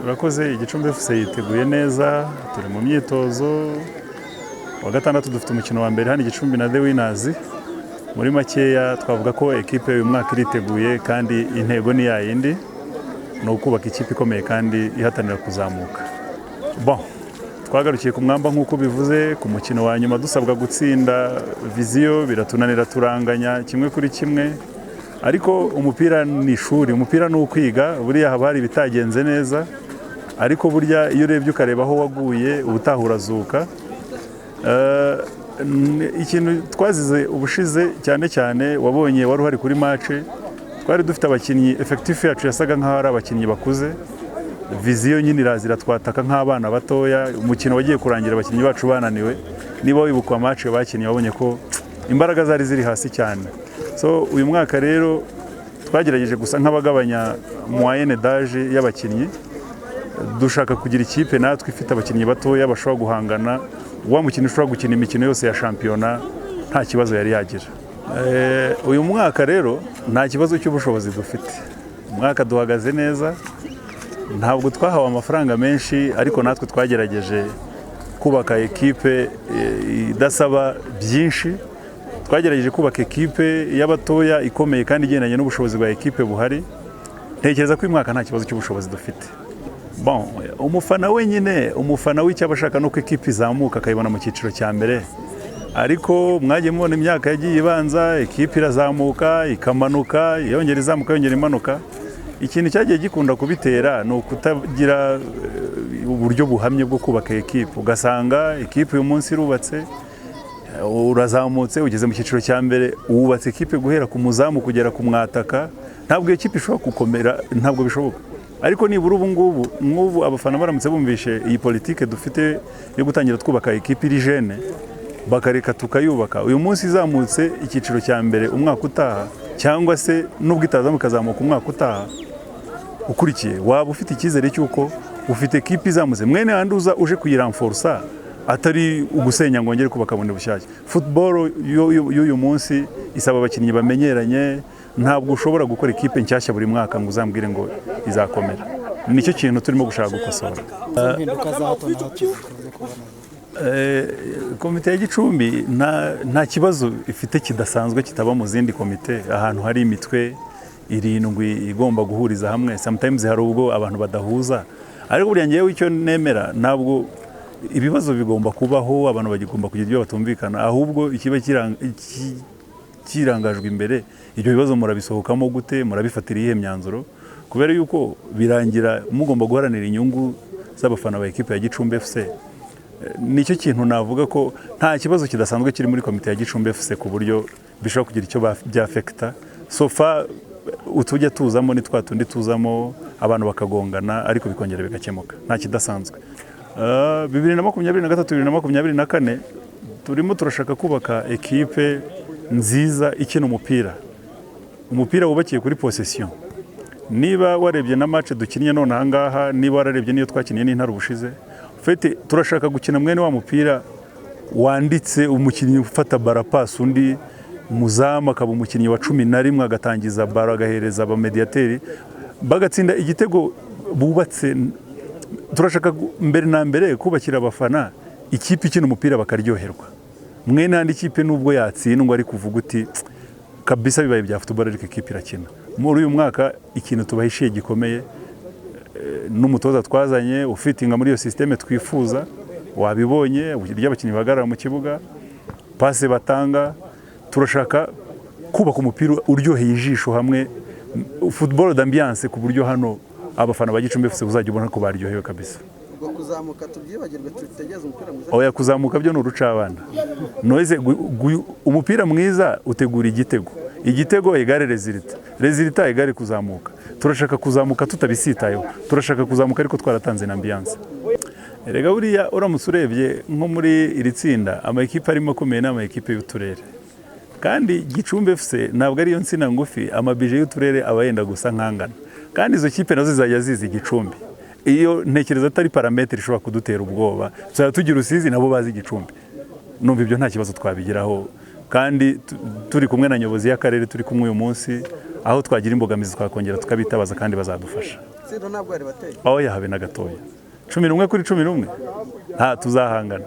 Urakoze. Igicumbi FC yiteguye neza, turi mu myitozo. Wa gatandatu dufite umukino wa mbere hano Igicumbi na The Winners. Muri makeya twavuga ko ekipe uyu mwaka iriteguye kandi intego ni yayindi, no kubaka ikipe ikomeye kandi ihatanira kuzamuka. Bon, twagarukiye ku mwamba nk'uko bivuze ku mukino wa nyuma dusabwa gutsinda Viziyo, biratunanira turanganya kimwe kuri kimwe. Ariko umupira ni ishuri, umupira ni ukwiga, buriya haba hari ibitagenze neza, ariko burya iyo urebye ukareba aho waguye ubutaha urazuka. Ikintu twazize ubushize cyane cyane wabonye wari uhari kuri match, twari dufite abakinnyi effectif yacu yasaga nk'aho ari abakinnyi bakuze. Viziyo nyine irazira twataka nk'abana batoya, umukino wagiye kurangira abakinnyi bacu bananiwe. Niba wibuka match bakinnyi wabonye ko imbaraga zari ziri hasi cyane. So uyu mwaka rero twagerageje gusa nk'abagabanya moyenne d'âge y'abakinnyi, dushaka kugira ikipe natwe ifite abakinnyi batoya bashobora guhangana, wa mukino ushobora gukina imikino yose ya shampiyona nta kibazo yari yagira. Uyu mwaka rero nta kibazo cy'ubushobozi dufite, umwaka duhagaze neza, ntabwo twahawe amafaranga menshi, ariko natwe twagerageje kubaka ekipe idasaba byinshi. Twagerageje kubaka ekipe y'abatoya ikomeye kandi igendanye n'ubushobozi bwa ekipe buhari. Ntekereza ko uyu mwaka nta kibazo cy'ubushobozi dufite. Bon, umufana wenyine, umufana w'icyo abashaka nuko ekipe izamuka akayibona mu cyiciro cya mbere. Ariko mwagiye mubona imyaka yagiye ibanza, ekipe irazamuka, ikamanuka, yongera izamuka, yongera imanuka. Ikintu cyagiye gikunda kubitera ni ukutagira uburyo buhamye bwo kubaka ekipe. Ugasanga ekipe uyu munsi irubatse, urazamutse ugeze mu cyiciro cya mbere, wubatse ekipe guhera ku muzamu kugera ku mwataka, ntabwo ekipe ishobora gukomera, ntabwo bishoboka. Ariko nibura ubu ngubu abafana baramutse bumvishe iyi politike dufite yo gutangira twubaka ekipe iri jene, bakareka tukayubaka, uyu munsi izamutse icyiciro cya mbere umwaka utaha, cyangwa se nubwo itazamuka izamuka umwaka utaha ukurikiye, waba ufite icyizere cy'uko ufite ekipe izamutse. Mwene handi uza uje kuyiranforsa, atari ugusenya ngo ngere kubaka bundi bushyashya. Football y'uyu munsi isaba abakinnyi bamenyeranye, ntabwo ushobora gukora ekipe nshyashya buri mwaka ngo uzambwire ngo izakomera. Nicyo kintu turimo gushaka gukosora. Komite ya Gicumbi nta kibazo ifite kidasanzwe kitaba mu zindi komite. Ahantu hari imitwe irindwi igomba guhuriza hamwe, sometimes hari ubwo abantu badahuza, ariko buriya ngewe icyo nemera, ntabwo ibibazo bigomba kubaho, abantu bagomba kugira ibyo batumvikana, ahubwo ikiba kirangajwe imbere, ibyo bibazo murabisohokamo gute, murabifatira iyihe myanzuro, kubera yuko birangira mugomba guharanira inyungu z'abafana ba ekipe ya Gicumbi FC. Nicyo kintu navuga ko nta kibazo kidasanzwe kiri muri komite ya Gicumbi FC ku buryo bishobora kugira icyo byafekta. Sofa utujya tuzamo ni twa tundi tuzamo, abantu bakagongana ariko bikongera bigakemuka, nta kidasanzwe. 2023-2024 turimo turashaka kubaka ekipe nziza ikina umupira wubakiye kuri possession. Niba warebye na match dukinnye none ahangaha, niba wararebye niyo twakiniye n'Intare ubushize, fete turashaka gukina mwene wa mupira wanditse, umukinnyi ufata barapasi, undi muzamu akaba umukinnyi wa 11 agatangiza baro agahereza abamediateri bagatsinda igitego bubatse. Turashaka mbere na mbere kubakira abafana ikipe ikina umupira bakaryoherwa. Mwene handi ikipe nubwo yatsindwa ari kuvuga uti kabisa bibaye bya football ariko ikipe irakina. Muri uyu mwaka ikintu tubahishiye gikomeye, n'umutoza twazanye ufitinga muri iyo systeme twifuza, wabibonye uburyo abakinnyi bagarara mu kibuga, passe batanga. Turashaka kubaka umupira uryoheye ijisho hamwe, football d'ambiance ku buryo hano abafana ba Gicumbi FC uzajya ubona ko baryohewe kabisa. Ubwo kuzamuka tubyibagirwe tutegeza umupira mwiza. Oya, kuzamuka byo n'urucabana. Noize umupira mwiza utegura igitego egare resultat egare kuzamuka. Turashaka kuzamuka tutabisitayeho, turashaka kuzamuka ariko twaratanze n'ambiance. Erega buriya uramutse urebye nko muri iri tsinda ama ekipe arimo akomeye n'ama ekipe y'uturere, kandi Gicumbi FC ntabwo ari yo nsina ngufi, amabije y'uturere aba yenda gusa nkangana, kandi izo kipe nazo zizajya zizi Gicumbi. Iyo ntekereza atari parametre ishobora kudutera ubwoba, tuzajya tugira Rusizi nabo bazi Gicumbi. Numva ibyo nta kibazo twabigiraho, kandi turi kumwe na nyobozi y'akarere, turi kumwe uyu munsi, aho twagira imbogamizi twakongera tukabitabaza kandi bazadufasha. umutsindo ntabwo yari bateye aho yahabe na gatoya 11 kuri 11 nta tuzahangana